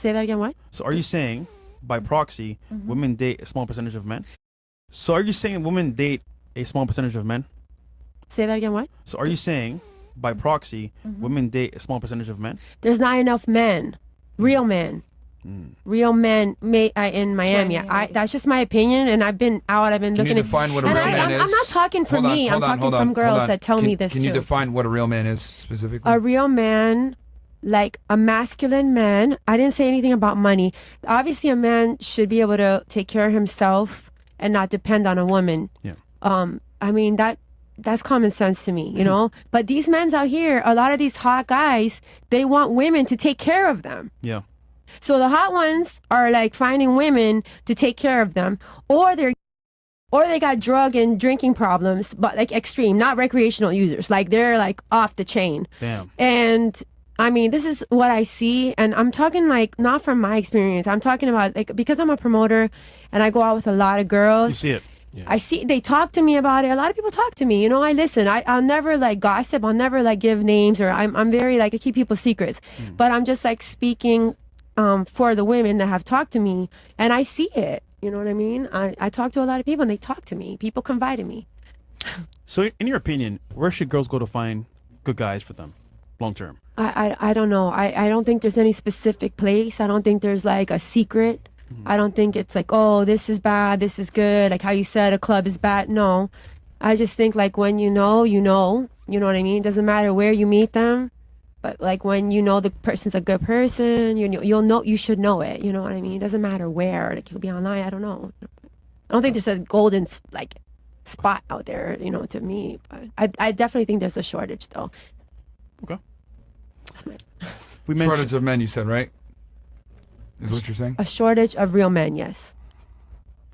Say that again. What? So are you saying, by proxy, women date a small percentage of men? So are you saying women date a small percentage of men? Say that again. What? So are you saying, by proxy, women date a small percentage of men? There's not enough men, real men. Real men in Miami. That's just my opinion, and I've been out. I've been Can looking you define what a and real man is? I'm not talking for Hold on, me. hold I'm on, talking hold from on, girls hold on. that tell me this Can too. you define what a real man is specifically? A real man, like a masculine man. I didn't say anything about money. Obviously, a man should be able to take care of himself and not depend on a woman. Yeah. I mean that's common sense to me, you know. But these men out here, a lot of these hot guys, they want women to take care of them. Yeah. So the hot ones are like finding women to take care of them, or they got drug and drinking problems, but like extreme, not recreational users. Like they're like off the chain. Damn. And I mean, this is what I see, and I'm talking like not from my experience. I'm talking about like because I'm a promoter and I go out with a lot of girls. You see it. I see they talk to me about it. A lot of people talk to me. You know, I listen. I'll never like gossip. I'll never like give names, or I'm very like I keep people's secrets. But I'm just like speaking for the women that have talked to me, and I see it. You know what I mean? I talk to a lot of people, and they talk to me. People confide in me. So in your opinion, where should girls go to find good guys for them, long term? I don't know. I don't think there's any specific place. I don't think there's like a secret. I don't think it's like, oh, this is bad, this is good. Like how you said a club is bad. No. I just think like when you know. You know what I mean? It doesn't matter where you meet them. But like when you know the person's a good person, you'll know, you should know it. You know what I mean? It doesn't matter where. Like he'll be online. I don't know. I don't think there's a golden like spot out there, you know, to me. But I definitely think there's a shortage though. Okay. That's my, We mentioned Shortage of men, you said, right? Is what you're saying? a shortage of real men, yes.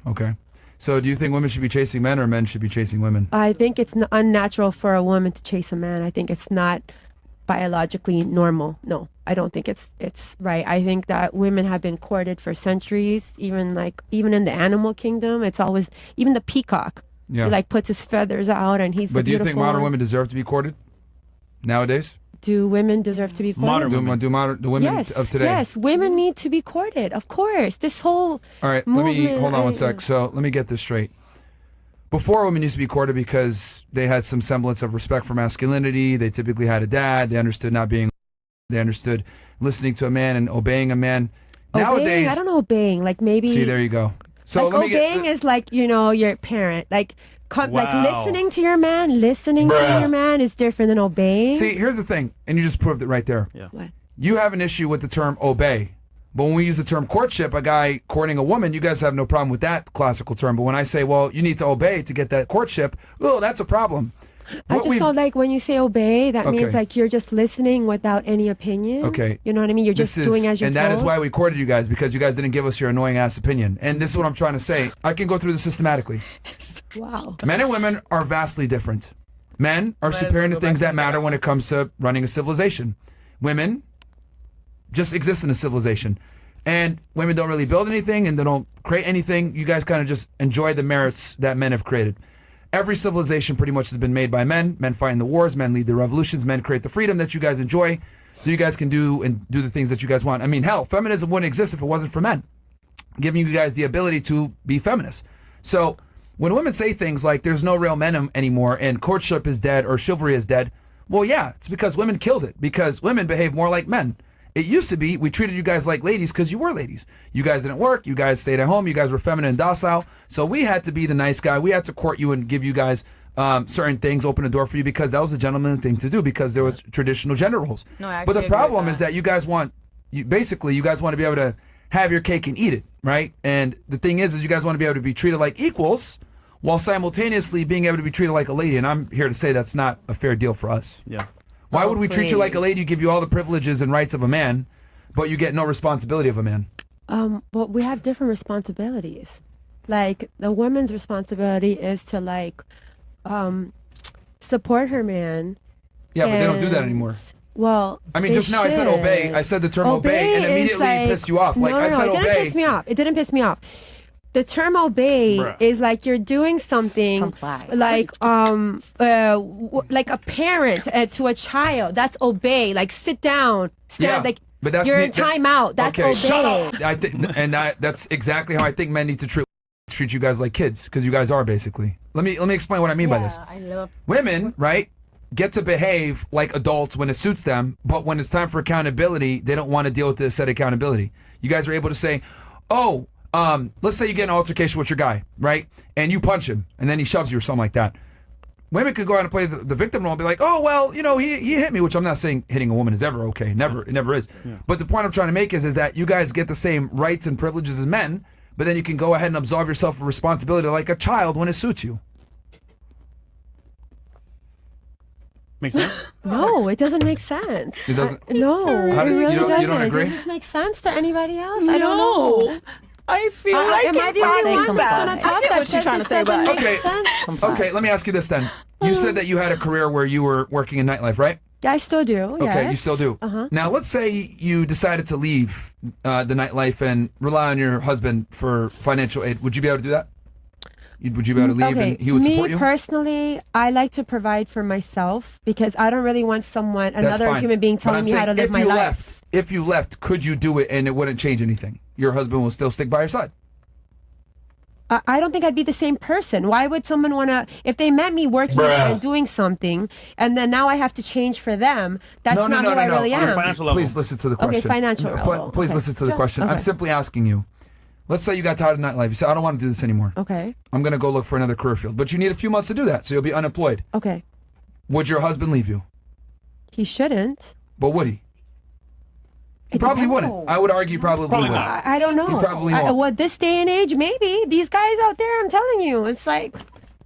Okay. So do you think women should be chasing men or men should be chasing women? I think it's unnatural for a woman to chase a man. I think it's not biologically normal. No, I don't think it's right. I think that women have been courted for centuries. Even in the animal kingdom, it's always even the peacock. Yeah. He like puts his feathers out, and he's the But do you think beautiful modern one. women deserve to be courted nowadays? Do women deserve to be courted? Modern women. The women Yes, of today? yes, women need to be courted. Of course, this whole All right, let me movement, hold on one sec. So let me get this straight. Before, women used to be courted because they had some semblance of respect for masculinity. They typically had a dad. They understood not being. They understood listening to a man and obeying a man. Nowadays, obeying. I don't know obeying. Like maybe. see, there you go. So like let me obeying get. is like your parent. Like like Wow. listening to your man. Listening to your man is different than obeying. See, here's the thing, and you just proved it right there. Yeah. What? You have an issue with the term obey. But when we use the term courtship, a guy courting a woman, you guys have no problem with that classical term. But when I say, well, you need to obey to get that courtship, oh, that's a problem. I What just we've- don't like when you say obey. That means Okay. like you're just listening without any opinion. Okay. You know what I mean? You're just doing as you're and told. that is why we courted you guys, because you guys didn't give us your annoying ass opinion. And this is what I'm trying to say. I can go through this systematically. Wow. Men and women are vastly different. Men are superior to things that matter when it comes to running a civilization. Women just exist in a civilization. And women don't really build anything and they don't create anything. You guys kind of just enjoy the merits that men have created. Every civilization pretty much has been made by men. Men fight in the wars, men lead the revolutions, men create the freedom that you guys enjoy so you guys can do the things that you guys want. I mean, hell, feminism wouldn't exist if it wasn't for men, giving you guys the ability to be feminists. So when women say things like there's no real men anymore and courtship is dead or chivalry is dead, well, yeah, it's because women killed it, because women behave more like men. It used to be we treated you guys like ladies because you were ladies. You guys didn't work. You guys stayed at home. You guys were feminine and docile. So we had to be the nice guy. We had to court you and give you guys certain things, open a door for you, because that was a gentleman thing to do, because there was traditional gender roles. No, I but the actually agree problem with is that you guys want to be able to have your cake and eat it, right? And the thing is you guys want to be able to be treated like equals while simultaneously being able to be treated like a lady. And I'm here to say that's not a fair deal for us. Yeah. Why Oh, would we treat you like a please. lady, give you all the privileges and rights of a man, but you get no responsibility of a man? Well, we have different responsibilities. Like the woman's responsibility is to like support her man. Yeah, but they don't do that And- anymore. Well, I mean, they just now I said obey. should. I said the term obey, and is immediately it pissed you off. Like, no, I said it didn't obey. piss me off. It didn't piss me off. The term obey Bruh. is like you're doing something Comply. like like a parent to a child. That's obey. Like sit down, stand. Yeah. Like But that's You're in timeout. That's okay. obeying. I think, and that's exactly how I think men need to treat you guys like kids, because you guys are basically. Let me explain what I mean by this. I love Women, right, get to behave like adults when it suits them, but when it's time for accountability, they don't want to deal with the said accountability. You guys are able to say, oh, let's say you get in an altercation with your guy, right, and you punch him, and then he shoves you or something like that. Women could go out and play the victim role and be like, oh, well, you know, he hit me, which I'm not saying hitting a woman is ever okay. It never is. Yeah. But the point I'm trying to make is that you guys get the same rights and privileges as men, but then you can go ahead and absolve yourself of responsibility like a child when it suits you. Makes sense? No, it doesn't make sense. It doesn't? No, How it do you- really you don't- doesn't. you don't agree? Does this make sense to anybody else? No. I don't know. I feel like am I the only one that's gonna I talk get that what you're says trying to this say, but doesn't Okay. make sense? Okay, let me ask you this then. You said that you had a career where you were working in nightlife, right? Yeah, I still do. Okay, yes. you still do. Uh-huh. Now, let's say you decided to leave the nightlife and rely on your husband for financial aid. Would you be able to do that? Would you be able to leave Okay, and he would support me you? personally, I like to provide for myself because I don't really want That's another fine. human being But telling I'm me how saying to live if my you life. left, if you left, could you do it and it wouldn't change anything? Your husband will still stick by your side. I don't think I'd be the same person. Why would someone want to, if they met me working and doing something, and then now I have to change for them, that's not who I really On a am. financial level. Please listen to the question. financial level. Please Okay. listen to the question. I'm okay. simply asking you. Let's say you got tired of nightlife. You said, I don't want to do this anymore. Okay, I'm going to go look for another career field. But you need a few months to do that, so you'll be unemployed. okay. Would your husband leave you? He shouldn't. But would he? He probably wouldn't. I would argue probably wouldn't. I don't know. He probably won't. What, this day and age, maybe. These guys out there, I'm telling you, it's like,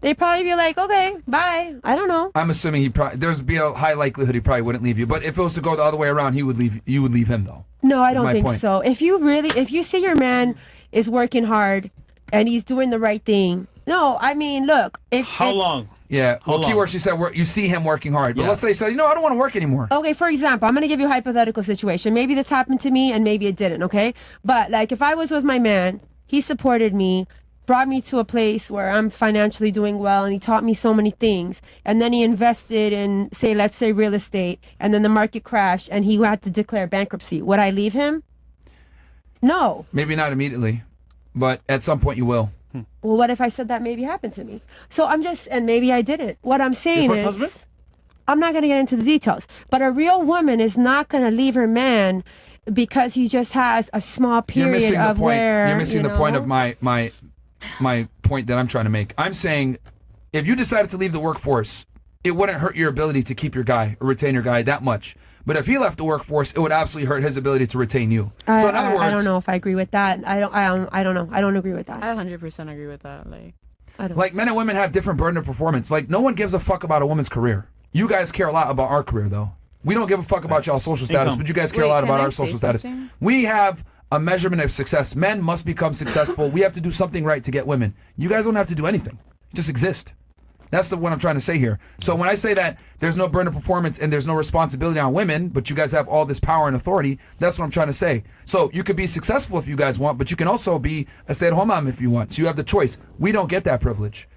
they'd probably be like, okay, bye. I don't know. I'm assuming there's be a high likelihood he probably wouldn't leave you. But if it was to go the other way around, you would leave him though. No, I That's don't my think point. so. If you see your man is working hard and he's doing the right thing. No, I mean, look. How long? Yeah. How Well, long? keyword she said you see him working hard. But Yeah. let's say he said, I don't want to work anymore. Okay, for example, I'm going to give you a hypothetical situation. Maybe this happened to me and maybe it didn't, okay? But like if I was with my man, he supported me, brought me to a place where I'm financially doing well and he taught me so many things. And then he invested in, let's say real estate, and then the market crashed and he had to declare bankruptcy. Would I leave him? No. Maybe not immediately, but at some point you will. Well, what if I said that maybe happened to me? So and maybe I didn't. What I'm saying Your is, first husband? I'm not going to get into the details, but a real woman is not going to leave her man because he just has a small You're period missing the of point. where, You're missing the point of my point that I'm trying to make. I'm saying if you decided to leave the workforce, it wouldn't hurt your ability to keep your guy or retain your guy that much. But if he left the workforce, it would absolutely hurt his ability to retain you. So in other words, I don't know if I agree with that. I don't know. I don't agree with that. I 100% agree with that. I don't. like men and women have different burden of performance. Like no one gives a fuck about a woman's career. You guys care a lot about our career though. We don't give a fuck about y'all's social status, Income. but you guys care a Wait, lot can about I our say social status. something? We have a measurement of success. Men must become successful. We have to do something right to get women. You guys don't have to do anything. Just exist. That's what I'm trying to say here. So when I say that there's no burden of performance and there's no responsibility on women, but you guys have all this power and authority, that's what I'm trying to say. So you could be successful if you guys want, but you can also be a stay-at-home mom if you want. So you have the choice. We don't get that privilege.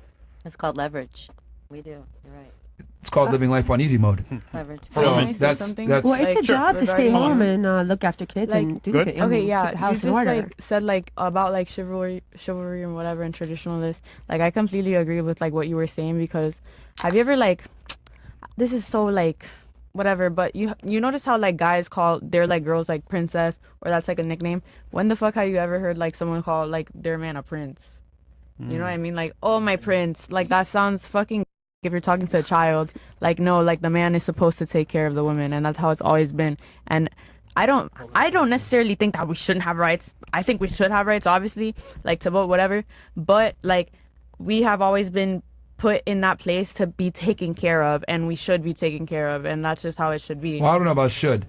It's called leverage. We do. You're right. It's called living life on easy mode. Leverage. So women. that's Well, it's Like, a job to stay regarding- home and look after kids Like, and do Good. the, Okay, keep yeah, the house you in just order. said about chivalry and whatever and traditionalist. Like I completely agree with what you were saying because have you ever this is so whatever, but you notice how guys call their girls princess or that's a nickname. When the fuck have you ever heard someone call their man a prince? You know what I mean? Oh my prince. That sounds fucking. If you're talking to a child, no, the man is supposed to take care of the woman, and that's how it's always been. And I don't necessarily think that we shouldn't have rights. I think we should have rights, obviously, to vote, whatever. But we have always been put in that place to be taken care of, and we should be taken care of, and that's just how it should be. Well, I don't know about should,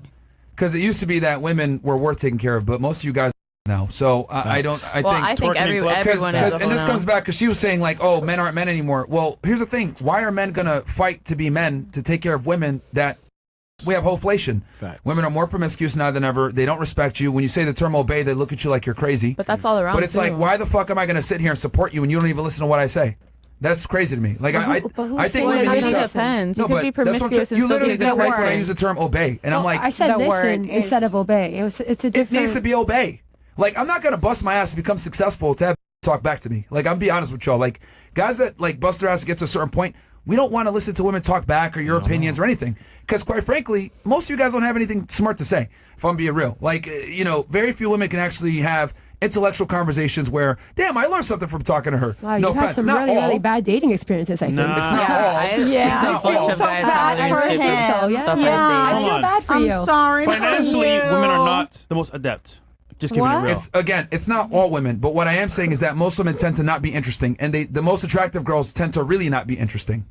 because it used to be that women were worth taking care of, but most of you guys now. So I don't. I Well, think. I think twerking in clubs. everyone is. And this comes back because she was saying oh, men aren't men anymore. Well, here's the thing: why are men gonna fight to be men to take care of women that we have wholeflation? Facts. Women are more promiscuous now than ever. They don't respect you. When you say the term obey, they look at you like you're crazy. But that's all around. But it's too. why the fuck am I gonna sit here and support you when you don't even listen to what I say? That's crazy to me. Like But who's I think saying women that need it to. depends. You No, could but be that's what I'm promiscuous trying- you and still literally be didn't like good. when I use the term obey, and I'm like, I said The word listen instead is- of obey. It's a it different. needs to be obey. Like I'm not gonna bust my ass to become successful to have talk back to me. Like I'm be honest with y'all. Like guys that like bust their ass to get to a certain point, we don't want to listen to women talk back or your opinions or anything. Because quite frankly, most of you guys don't have anything smart to say. If I'm being real, like very few women can actually have intellectual conversations where, damn, I learned something from talking to her. Wow, no you've had offense, some not really, all. really bad dating experiences. I think. Nah. It's not all. Yeah, not I all. feel so bad bad for for him. him. So yeah, The first Yeah. I Hold feel on. bad for I'm you. sorry. for Financially, you. women are not the most adept. Just keeping it real. It's not all women, but what I am saying is that most women tend to not be interesting, and the most attractive girls tend to really not be interesting.